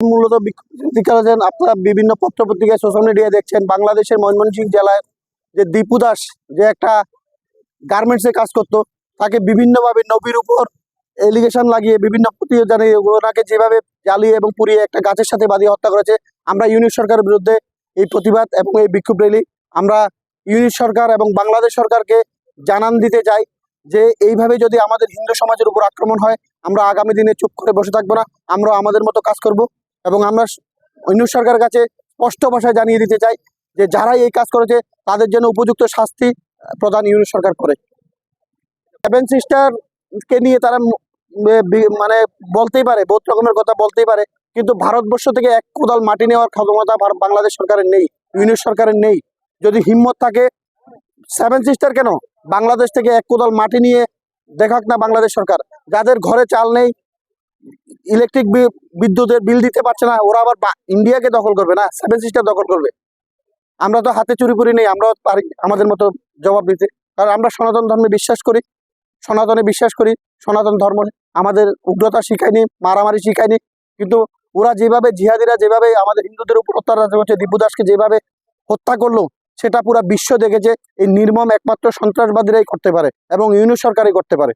মূলত আপনারা বিভিন্ন পত্র পত্রিকায় সোশ্যাল মিডিয়ায় দেখছেন বাংলাদেশের ময়মনসিংহ জেলায় যে দীপু দাস যে একটা গার্মেন্টসে কাজ করতো, তাকে বিভিন্নভাবে নবীর উপর এলিগেশন লাগিয়ে বিভিন্ন প্রতিযোগিতায় ওনাকে যেভাবে জ্বালিয়ে এবং পুড়িয়ে একটা গাছের সাথে বাঁধিয়ে হত্যা করেছে। আমরা ইউনিট সরকারের বিরুদ্ধে এই প্রতিবাদ এবং এই বিক্ষোভ র্যালি আমরা ইউনিট সরকার এবং বাংলাদেশ সরকারকে জানান দিতে চাই যে এইভাবে যদি আমাদের হিন্দু সমাজের উপর আক্রমণ হয়, আমরা আগামী দিনে চুপ করে বসে থাকবো না, আমরা আমাদের মতো কাজ করব। এবং আমরা ইউনিট সরকারের কাছে স্পষ্ট ভাষায় জানিয়ে দিতে চাই যে যারাই এই কাজ করেছে তাদের জন্য উপযুক্ত শাস্তি প্রদান ইউনিট সরকার করে। সেভেন সিস্টারকে নিয়ে তারা মানে বলতেই পারে, বহুত রকমের কথা বলতেই পারে, কিন্তু ভারতবর্ষ থেকে এক কোদাল মাটি নেওয়ার ক্ষমতা বাংলাদেশ সরকারের নেই, ইউনিট সরকারের নেই। যদি হিম্মত থাকে সেভেন সিস্টার কেন বাংলাদেশ থেকে এক কোদাল মাটি নিয়ে দেখাক না বাংলাদেশ সরকার। যাদের ঘরে চাল নেই, ইলেকট্রিক বিদ্যুতের বিল দিতে পারছে না, ওরা আবার ইন্ডিয়াকে দখল করবে না, সেভেন সিস্টার দখল করবে। আমরা তো হাতে চুরি করি নেই, আমরাও পারি আমাদের মতো জবাব দিতে, কারণ আমরা সনাতন ধর্মে বিশ্বাস করি, সনাতনে বিশ্বাস করি। সনাতন ধর্ম আমাদের উগ্রতা শিখায়নি, মারামারি শিখায়নি, কিন্তু ওরা যেভাবে জিহাদিরা যেভাবে আমাদের হিন্দুদের উপর অত্যাচার করছে, দীপু দাসকে যেভাবে হত্যা করলো সেটা পুরো বিশ্ব দেখেছে। এই নির্মম একমাত্র সন্ত্রাসবাদীরাই করতে পারে এবং ইউনিট সরকারই করতে পারে।